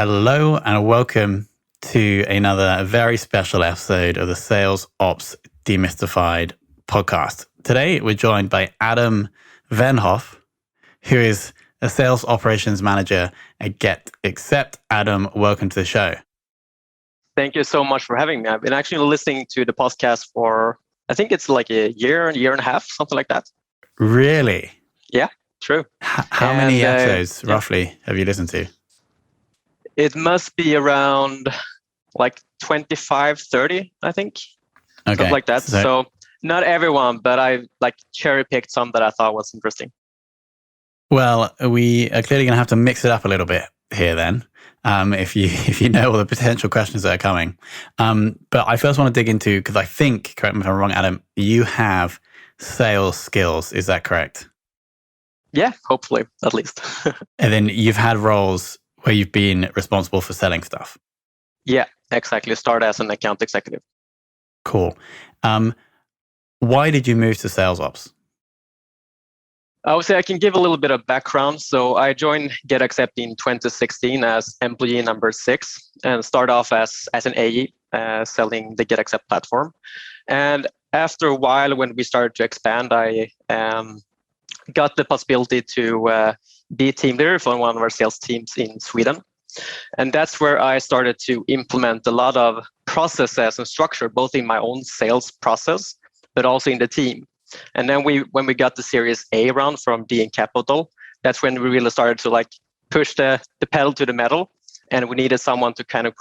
Hello and welcome to another very special episode of the Sales Ops Demystified podcast. Today, we're joined by Adam Wenhov, who is a sales operations manager at GetAccept. Adam, welcome to the show. Thank you so much for having me. I've been actually listening to the podcast for, I think it's like a year and a half, something like that. Really? Yeah, true. How many episodes roughly have you listened to? It must be around like 25, 30, I think. Okay. Something like that. So not everyone, but I like cherry picked some that I thought was interesting. Well, we are clearly going to have to mix it up a little bit here then, if you know all the potential questions that are coming. But I first want to dig into, because I think, correct me if I'm wrong, Adam, you have sales skills. Is that correct? Yeah, hopefully, at least. And then you've had roles where you've been responsible for selling stuff. Yeah, exactly. Started as an account executive. Cool. Why did you move to sales ops? I would say I can give a little bit of background. So I joined GetAccept in 2016 as employee number 6 and started off as an AE selling the GetAccept platform. And after a while, when we started to expand, I got the possibility to be team leader for one of our sales teams in Sweden. And that's where I started to implement a lot of processes and structure, both in my own sales process, but also in the team. And then when we got the Series A round from DN Capital, that's when we really started to like push the pedal to the metal. And we needed someone to kind of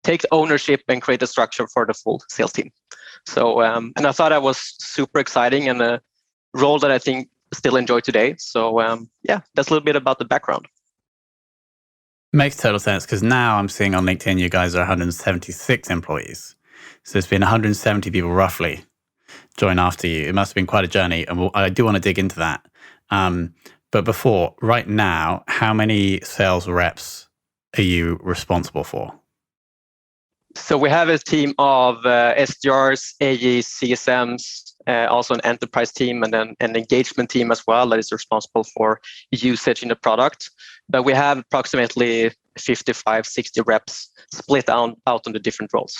take ownership and create a structure for the full sales team. So, and I thought that was super exciting and a role that I think still enjoy today. So yeah, that's a little bit about the background. Makes total sense, because now I'm seeing on LinkedIn you guys are 176 employees. So it's been 170 people roughly join after you. It must have been quite a journey, and I do want to dig into that. But before, right now, how many sales reps are you responsible for? So we have a team of SDRs, AEs, CSMs, also an enterprise team, and then an engagement team as well that is responsible for usage in the product. But we have approximately 55, 60 reps split out on the different roles.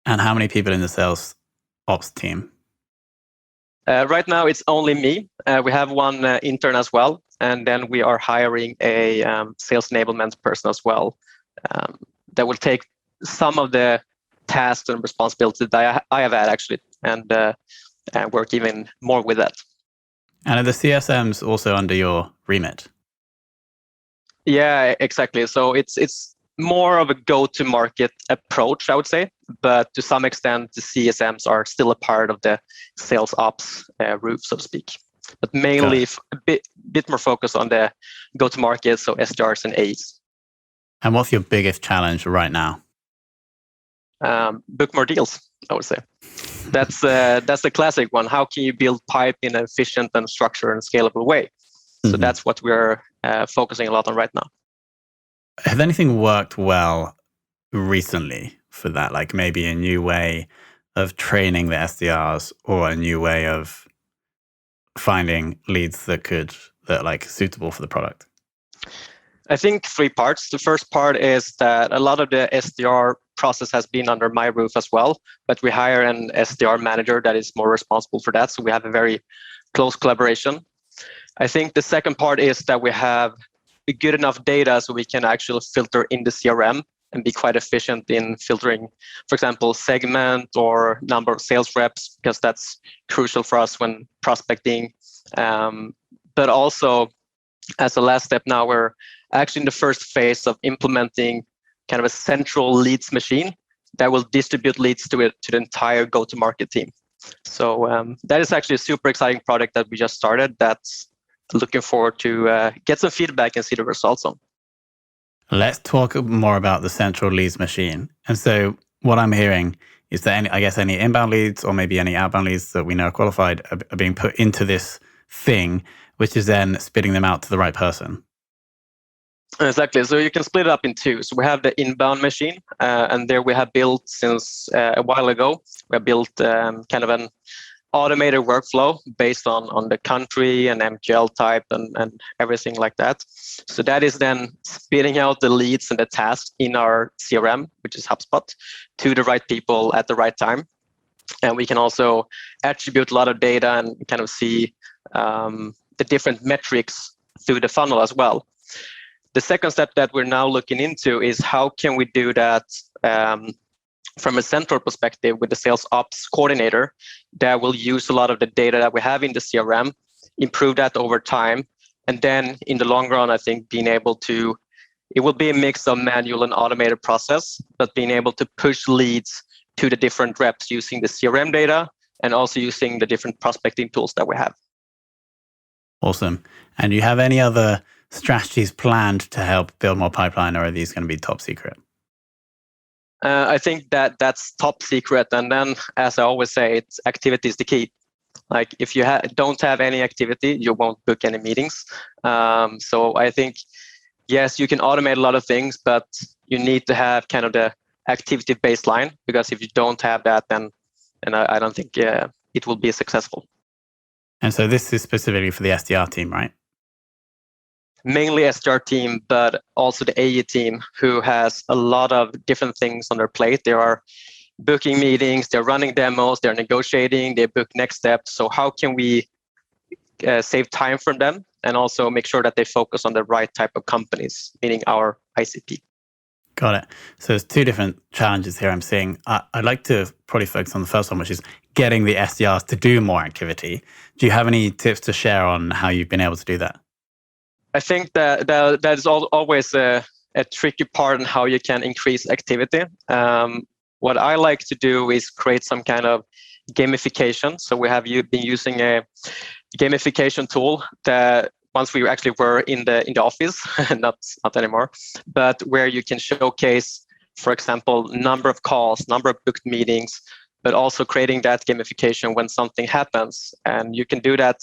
And how many people in the sales ops team? Right now, it's only me. We have one intern as well. And then we are hiring a sales enablement person as well that will take some of the tasks and responsibilities that I have had actually, and work even more with that. And are the CSMs also under your remit? Yeah, exactly. So it's more of a go-to-market approach, I would say, but to some extent, the CSMs are still a part of the sales ops roof, so to speak. But mainly a bit more focused on the go-to-market, so SDRs and A's. And what's your biggest challenge right now? Book more deals, I would say. That's the classic one. How can you build pipe in an efficient and structured and scalable way? So that's what we're focusing a lot on right now. Has anything worked well recently for that? Like maybe a new way of training the SDRs or a new way of finding leads that like suitable for the product? I think 3 parts. The first part is that a lot of the SDR process has been under my roof as well, but we hire an SDR manager that is more responsible for that. So we have a very close collaboration. I think the second part is that we have good enough data so we can actually filter in the CRM and be quite efficient in filtering, for example, segment or number of sales reps, because that's crucial for us when prospecting. But also, as a last step now, we're actually in the first phase of implementing kind of a central leads machine that will distribute leads to the entire go-to-market team. So that is actually a super exciting product that we just started that's looking forward to get some feedback and see the results on. Let's talk more about the central leads machine. And so what I'm hearing is that any inbound leads or maybe any outbound leads that we know are qualified are being put into this thing, which is then spitting them out to the right person. Exactly. So you can split it up in 2. So we have the inbound machine, and there we have built since a while ago. We have built kind of an automated workflow based on the country and MQL type and everything like that. So that is then spitting out the leads and the tasks in our CRM, which is HubSpot, to the right people at the right time. And we can also attribute a lot of data and kind of see the different metrics through the funnel as well. The second step that we're now looking into is how can we do that from a central perspective with the sales ops coordinator that will use a lot of the data that we have in the CRM, improve that over time. And then in the long run, I think being able to, it will be a mix of manual and automated process, but being able to push leads to the different reps using the CRM data and also using the different prospecting tools that we have. Awesome. And do you have any other strategies planned to help build more pipeline, or are these going to be top secret? I think that's top secret. And then, as I always say, it's activity is the key. Like if you don't have any activity, you won't book any meetings. So I think, yes, you can automate a lot of things, but you need to have kind of the activity baseline, because if you don't have that, then I don't think it will be successful. And so this is specifically for the SDR team, right? Mainly SDR team, but also the AE team, who has a lot of different things on their plate. They are booking meetings, they're running demos, they're negotiating, they book next steps. So how can we save time from them and also make sure that they focus on the right type of companies, meaning our ICP? Got it. So there's two different challenges here I'm seeing. I'd like to probably focus on the first one, which is getting the SDRs to do more activity. Do you have any tips to share on how you've been able to do that? I think that is always a tricky part on how you can increase activity. What I like to do is create some kind of gamification. So we have been using a gamification tool that once we actually were in the office, not anymore, but where you can showcase, for example, number of calls, number of booked meetings, but also creating that gamification when something happens. And you can do that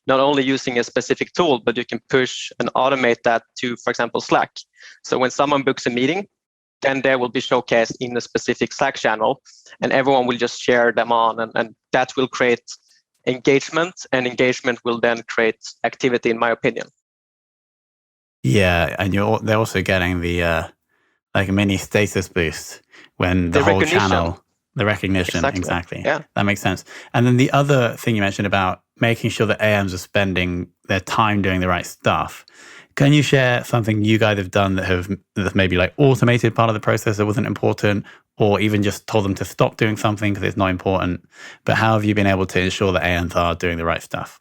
not only using a specific tool, but you can push and automate that to, for example, Slack. So when someone books a meeting, then they will be showcased in a specific Slack channel, and everyone will just share them on, and that will create engagement, and engagement will then create activity, in my opinion. Yeah, and they're also getting the like a mini status boost when the whole channel, the recognition, exactly. Yeah, that makes sense. And then the other thing you mentioned about making sure that AMs are spending their time doing the right stuff. Can you share something you guys have done that have maybe like automated part of the process that wasn't important, or even just told them to stop doing something because it's not important? But how have you been able to ensure that AMs are doing the right stuff?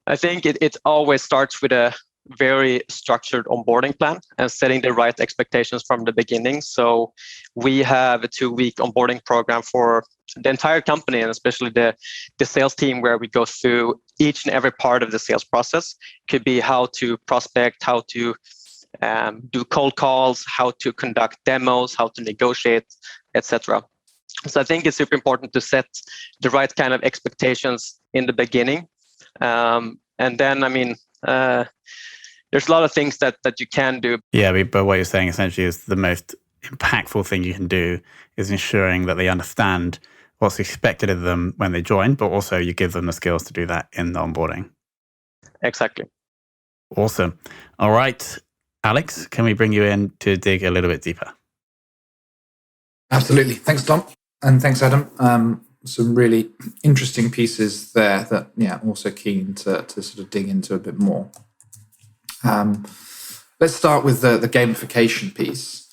I think it always starts with a very structured onboarding plan and setting the right expectations from the beginning. So we have a 2-week onboarding program for the entire company, and especially the sales team, where we go through each and every part of the sales process. Could be how to prospect, how to do cold calls, how to conduct demos, how to negotiate, etc. So I think it's super important to set the right kind of expectations in the beginning. And then, I mean, there's a lot of things that you can do. Yeah, but what you're saying essentially is the most impactful thing you can do is ensuring that they understand what's expected of them when they join, but also you give them the skills to do that in the onboarding. Exactly. Awesome. All right, Alex, can we bring you in to dig a little bit deeper? Absolutely. Thanks, Tom. And thanks, Adam. Some really interesting pieces there that, also keen to sort of dig into a bit more. Let's start with the gamification piece.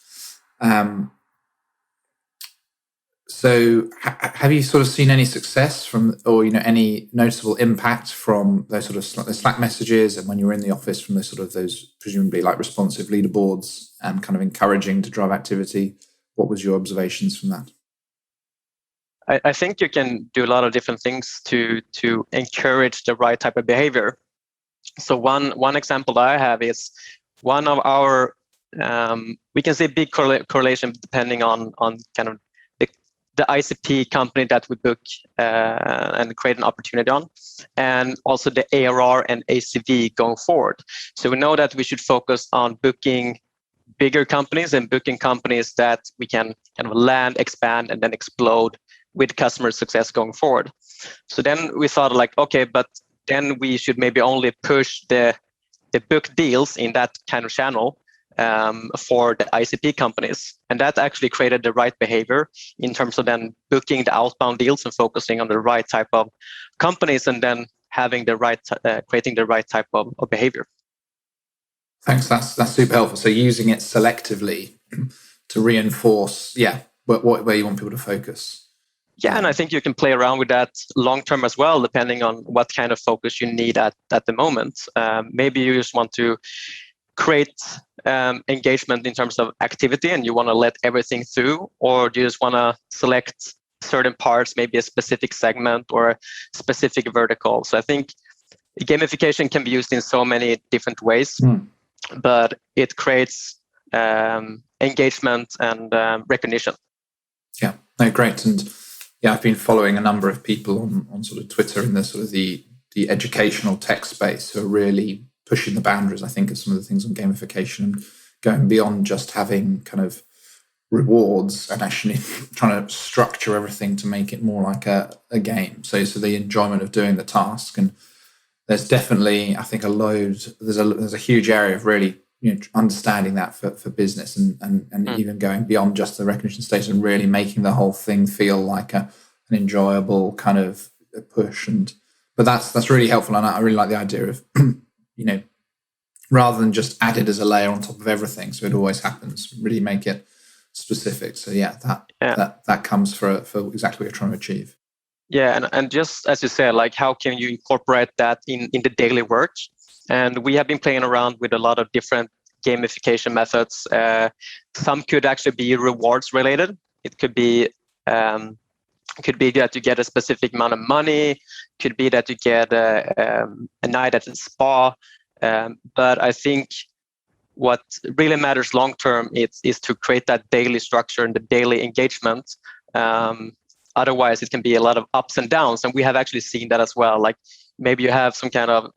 So have you sort of seen any success from, or, any noticeable impact from those sort of the Slack messages, and when you were in the office from those presumably like responsive leaderboards and kind of encouraging to drive activity? What was your observations from that? I think you can do a lot of different things to encourage the right type of behavior. So one example that I have is one of our, we can see big correlation depending on kind of the ICP company that we book and create an opportunity on, and also the ARR and ACV going forward. So we know that we should focus on booking bigger companies and booking companies that we can kind of land, expand, and then explode with customer success going forward. So then we thought like, okay, but then we should maybe only push the book deals in that kind of channel for the ICP companies. And that actually created the right behavior in terms of then booking the outbound deals and focusing on the right type of companies, and then having the right, creating the right type of behavior. Thanks. That's super helpful. So using it selectively to reinforce, where you want people to focus. Yeah, and I think you can play around with that long term as well, depending on what kind of focus you need at the moment. Maybe you just want to create engagement in terms of activity and you want to let everything through, or do you just want to select certain parts, maybe a specific segment or a specific vertical. So I think gamification can be used in so many different ways, but it creates engagement and recognition. Yeah, no, great. And yeah, I've been following a number of people on sort of Twitter in the sort of the educational tech space who are really pushing the boundaries, I think, of some of the things on gamification and going beyond just having kind of rewards and actually trying to structure everything to make it more like a game. So the enjoyment of doing the task. And there's definitely, I think, there's a huge area of really understanding that for business and even going beyond just the recognition stage and really making the whole thing feel like an enjoyable kind of push. But that's really helpful, and I really like the idea of rather than just add it as a layer on top of everything, so it always happens, really make it specific. So that comes for exactly what you're trying to achieve. Yeah, and just as you said, like how can you incorporate that in the daily work? And we have been playing around with a lot of different gamification methods. Some could actually be rewards related. It could be that you get a specific amount of money. Could be that you get a night at the spa. But I think what really matters long term is to create that daily structure and the daily engagement. Otherwise, it can be a lot of ups and downs, and we have actually seen that as well. Like maybe you have some kind of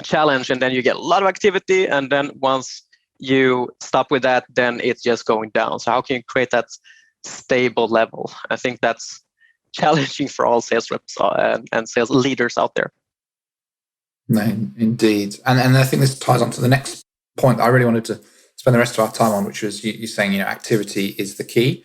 challenge, and then you get a lot of activity, and then once you stop with that, then it's just going down. So how can you create that stable level? I think that's challenging for all sales reps and sales leaders out there. No, indeed. And I think this ties on to the next point that I really wanted to spend the rest of our time on, which was you saying, activity is the key.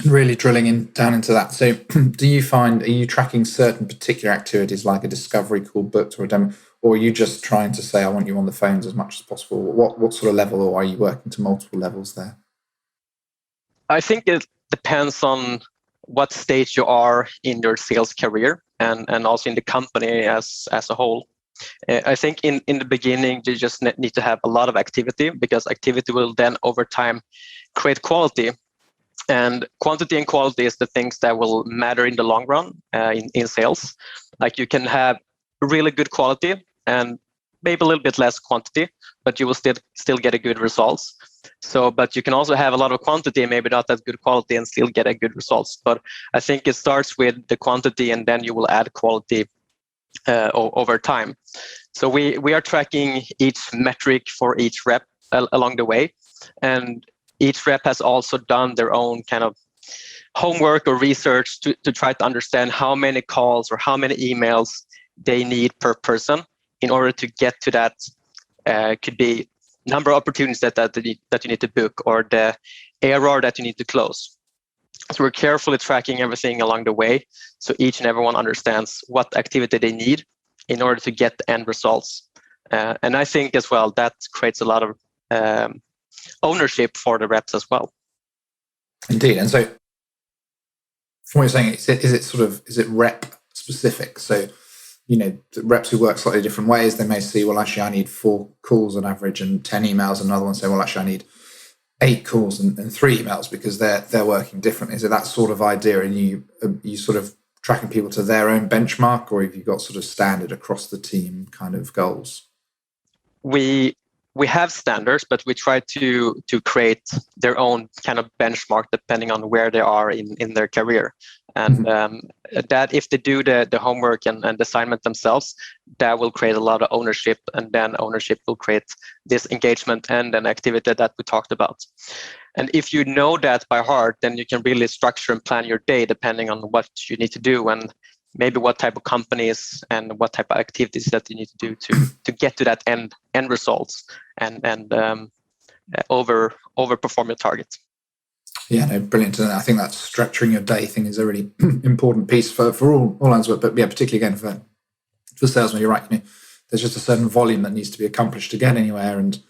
Really drilling down into that. So do you find, are you tracking certain particular activities like a discovery call booked or a demo, or are you just trying to say, I want you on the phones as much as possible? What sort of level, or are you working to multiple levels there? I think it depends on what stage you are in your sales career and also in the company as a whole. I think in the beginning, you just need to have a lot of activity, because activity will then over time create quality. And quantity and quality is the things that will matter in the long run in sales. Like you can have really good quality and maybe a little bit less quantity, but you will still get a good results. So, but you can also have a lot of quantity and maybe not that good quality and still get a good results. But I think it starts with the quantity, and then you will add quality over time. So we are tracking each metric for each rep along the way, and each rep has also done their own kind of homework or research to try to understand how many calls or how many emails they need per person in order to get to that. Could be number of opportunities that you need to book, or the ARR that you need to close. So we're carefully tracking everything along the way, so each and everyone understands what activity they need in order to get the end results. And I think as well that creates a lot of ownership for the reps as well. Indeed. And so from what you're saying, is it rep specific? So, the reps who work slightly different ways, they may see, well, actually I need 4 calls on average and 10 emails. And another one say, well, actually I need 8 calls and 3 emails, because they're working differently. Is it that sort of idea? And you sort of tracking people to their own benchmark, or have you got sort of standard across the team kind of goals? We we have standards, but we try to create their own kind of benchmark depending on where they are in their career. And that if they do the homework and the assignment themselves, that will create a lot of ownership, and then ownership will create this engagement and an activity that we talked about. And if you know that by heart, then you can really structure and plan your day depending on what you need to do and maybe what type of companies and what type of activities that you need to do to get to that end results and overperform your targets. Yeah, no, brilliant. And I think that structuring your day thing is a really important piece for all lines of work, but yeah, particularly again for salesmen, you're right. There's just a certain volume that needs to be accomplished to get anywhere, and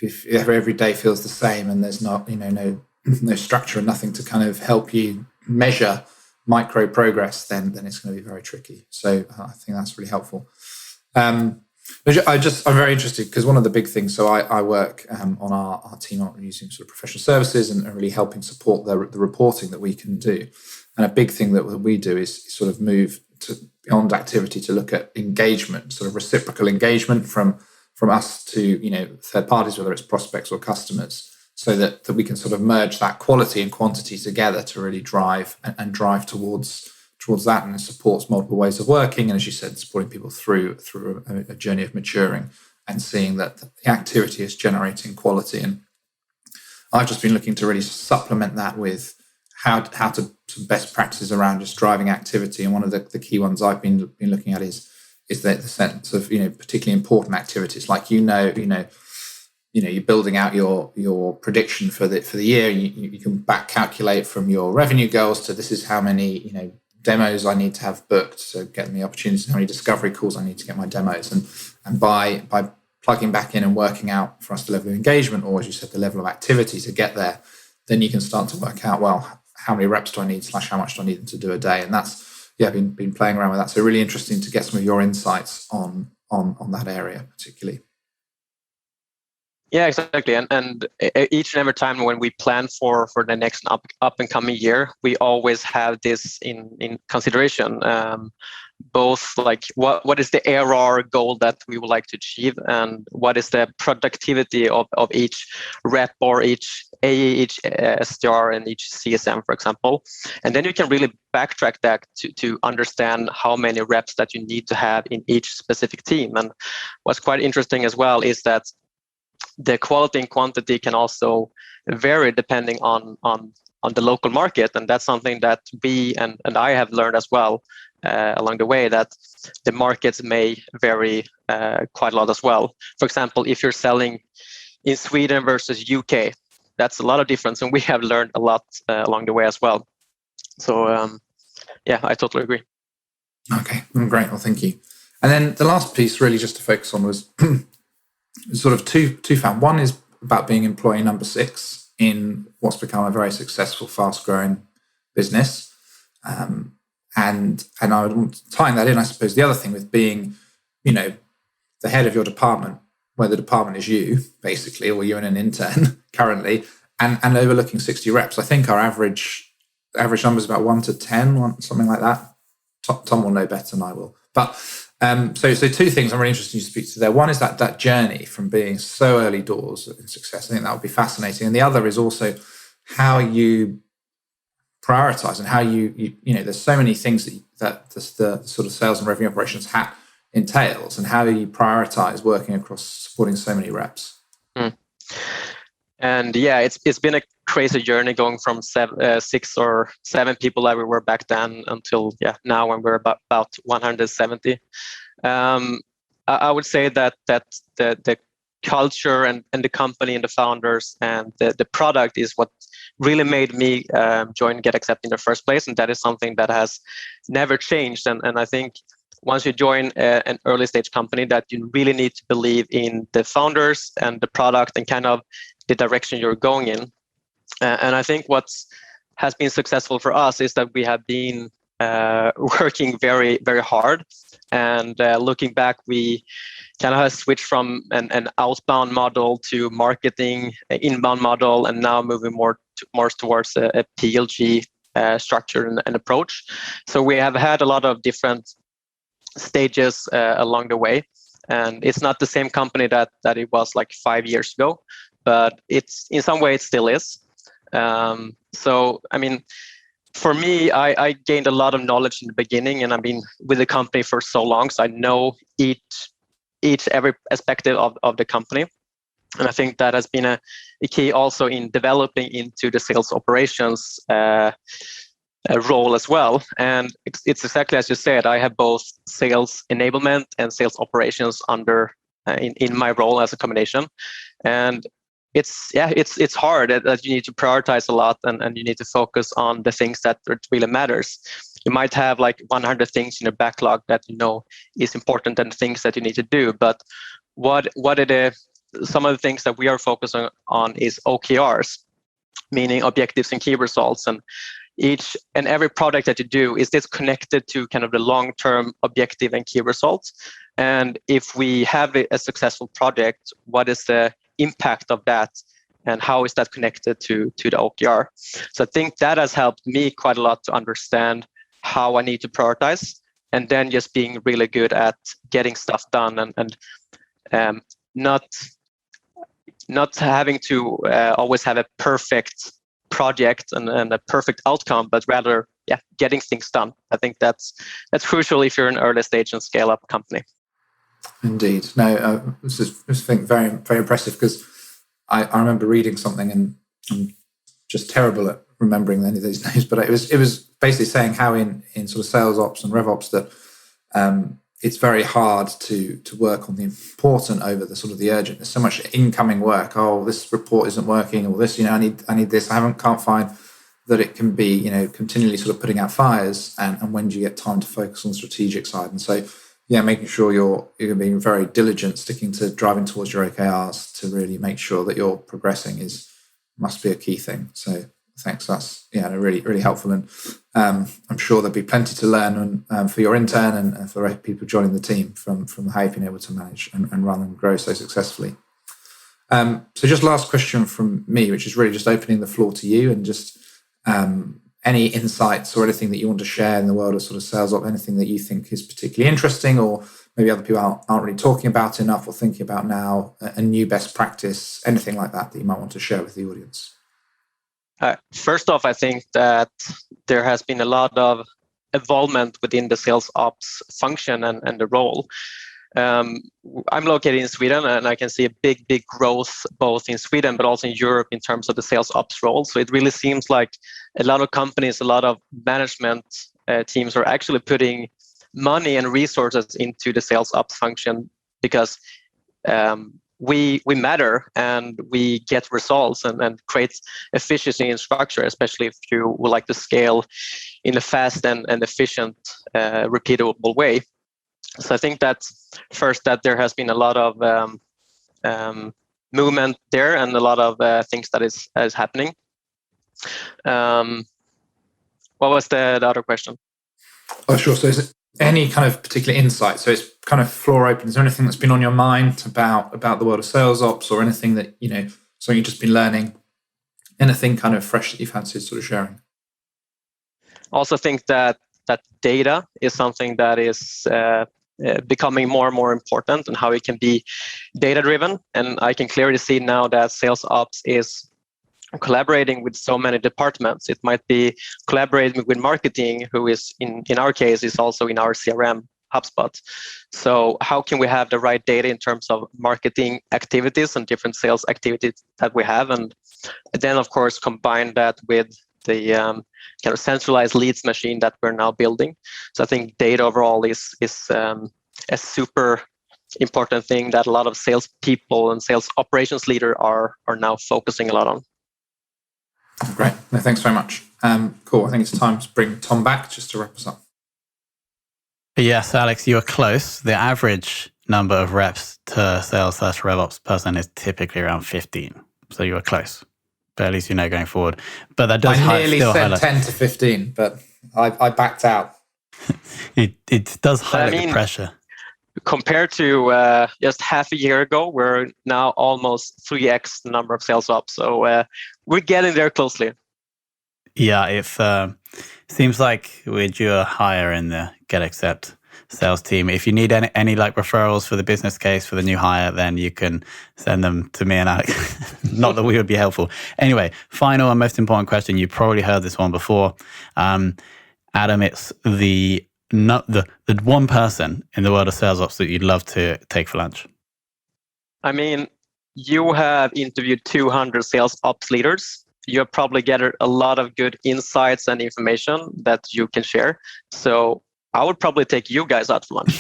if every day feels the same and there's not no structure and nothing to kind of help you measure micro progress, then it's going to be very tricky. So I think that's really helpful. I'm very interested because one of the big things, so I work on our team on using sort of professional services and really helping support the reporting that we can do. And a big thing that we do is sort of move to beyond activity to look at engagement, sort of reciprocal engagement from us to third parties, whether it's prospects or customers, so that we can sort of merge that quality and quantity together to really drive towards that, and it supports multiple ways of working. And as you said, supporting people through a journey of maturing and seeing that the activity is generating quality. And I've just been looking to really supplement that with how to some best practices around just driving activity. And one of the key ones I've been looking at is the sense of particularly important activities, like you're building out your prediction for the year. You can back calculate from your revenue goals to this is how many demos I need to have booked, so get me opportunities, how many discovery calls I need to get my demos, and by plugging back in and working out for us the level of engagement, or as you said, the level of activity to get there, then you can start to work out, well, how many reps do I need / how much do I need them to do a day. And that's been playing around with that. So really interesting to get some of your insights on that area particularly. Yeah, exactly. And each and every time when we plan for the next up and coming year, we always have this in consideration. Both like what is the ARR goal that we would like to achieve, and what is the productivity of each rep or each AE, each SDR, and each CSM, for example. And then you can really backtrack that to understand how many reps that you need to have in each specific team. And what's quite interesting as well is that the quality and quantity can also vary depending on the local market. And that's something that we and I have learned as well along the way, that the markets may vary quite a lot as well. For example, if you're selling in Sweden versus UK, that's a lot of difference. And we have learned a lot along the way as well. So I totally agree. Okay, great. Well, thank you. And then the last piece really just to focus on was sort of two-found. One is about being employee number 6 in what's become a very successful, fast-growing business. And I would tying that in, I suppose, the other thing with being, the head of your department, where the department is you, basically, or you're an intern currently, and overlooking 60 reps. I think our average number is about 1 to 10, something like that. Tom will know better than I will. But so two things I'm really interested in you to speak to there. One is that journey from being so early doors in success. I think that would be fascinating. And the other is also how you prioritize and how you there's so many things that the sort of sales and revenue operations hat entails, and how you prioritize working across supporting so many reps. And it's been a crazy journey going from 6 or 7 people that we were back then until now when we're about 170. I would say that the culture and the company and the founders and the product is what really made me join GetAccept in the first place, and that is something that has never changed. And I think once you join an early stage company, that you really need to believe in the founders and the product and kind of the direction you're going in. And I think what has been successful for us is that we have been working very, very hard. And looking back, we kind of have switched from an outbound model to marketing inbound model, and now moving more towards a PLG structure and approach. So we have had a lot of different stages along the way. and it's not the same company that it was like 5 years ago, but it's in some way it still is. So I mean, for me, I gained a lot of knowledge in the beginning, and I've been with the company for so long, so I know every aspect of the company. And I think that has been a key also in developing into the sales operations role as well. And it's exactly as you said, I have both sales enablement and sales operations under in my role as a combination. And it's hard that you need to prioritize a lot, and you need to focus on the things that really matters. You might have like 100 things in your backlog that you know is important and things that you need to do. But what are some of the things that we are focusing on is OKRs, meaning objectives and key results. And each and every product that you do, is this connected to kind of the long-term objective and key results? And if we have a successful project, what is the impact of that, and how is that connected to the OKR? So I think that has helped me quite a lot to understand how I need to prioritize, and then just being really good at getting stuff done, and not having to always have a perfect project and a perfect outcome, but rather getting things done. I think that's crucial if you're an early stage and scale up company. Indeed. No, this is very, very impressive, because I remember reading something, and I'm just terrible at remembering any of these names, but it was basically saying how in sort of sales ops and RevOps that it's very hard to work on the important over the sort of the urgent. There's so much incoming work. Oh, this report isn't working, or this, I need this. can't find that it can be, continually sort of putting out fires. And when do you get time to focus on the strategic side? And so, making sure you're being very diligent, sticking to driving towards your OKRs to really make sure that you're progressing must be a key thing. So thanks. That's really, really helpful. And I'm sure there'll be plenty to learn for your intern and for people joining the team from how you've been able to manage and run and grow so successfully. So just last question from me, which is really just opening the floor to you, and just any insights or anything that you want to share in the world of sort of sales ops, anything that you think is particularly interesting, or maybe other people aren't really talking about enough or thinking about now, a new best practice, anything like that you might want to share with the audience. First off, I think that there has been a lot of involvement within the sales ops function and the role. I'm located in Sweden, and I can see a big growth both in Sweden but also in Europe in terms of the sales ops role. So it really seems like a lot of companies, a lot of management teams are actually putting money and resources into the sales ops function, because we matter and we get results and create efficiency and structure, especially if you would like to scale in a fast and efficient, repeatable way. So I think that first, that there has been a lot of movement there, and a lot of things that is happening. What was the other question? Oh, sure. So is it any kind of particular insight? So it's kind of floor open. Is there anything that's been on your mind about the world of sales ops, or anything that, something you've just been learning, anything kind of fresh that you've fancied sort of sharing? I also think that data is something that is becoming more and more important, and how it can be data driven. And I can clearly see now that sales ops is collaborating with so many departments. It might be collaborating with marketing, who is in our case is also in our CRM HubSpot. So how can we have the right data in terms of marketing activities and different sales activities that we have, and then of course combine that with the kind of centralized leads machine that we're now building. So I think data overall is a super important thing that a lot of sales people and sales operations leaders are now focusing a lot on. Great. No, thanks very much. Cool. I think it's time to bring Tom back just to wrap us up. Yes, Alex, you were close. The average number of reps to sales/RevOps person is typically around 15. So you were close. But at least going forward. But that does I nearly said highlight 10 to 15, but I backed out. It does highlight the pressure. Compared to just half a year ago, we're now almost 3x the number of sales ops. So we're getting there closely. Yeah, it seems like we're due a hire in the GetAccept sales team. If you need any like referrals for the business case for the new hire, then you can send them to me and Alex. Not that we would be helpful. Anyway, final and most important question. You probably heard this one before. Adam, it's the one person in the world of sales ops that you'd love to take for lunch. I mean, you have interviewed 200 sales ops leaders. You have probably gathered a lot of good insights and information that you can share. So I would probably take you guys out for lunch.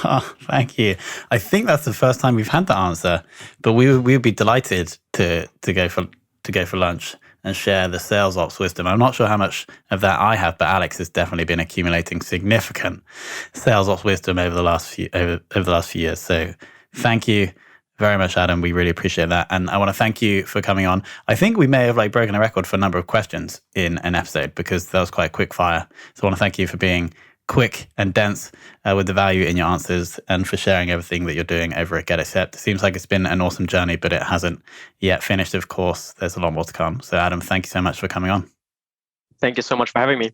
Oh, thank you. I think that's the first time we've had that answer, but we would be delighted to go for lunch and share the sales ops wisdom. I'm not sure how much of that I have, but Alex has definitely been accumulating significant sales ops wisdom over the last few years. So thank you very much, Adam. We really appreciate that. And I want to thank you for coming on. I think we may have like broken a record for a number of questions in an episode because that was quite quick fire. So I want to thank you for being quick and dense with the value in your answers and for sharing everything that you're doing over at GetAccept. It seems like it's been an awesome journey, but it hasn't yet finished, of course. There's a lot more to come. So Adam, thank you so much for coming on. Thank you so much for having me.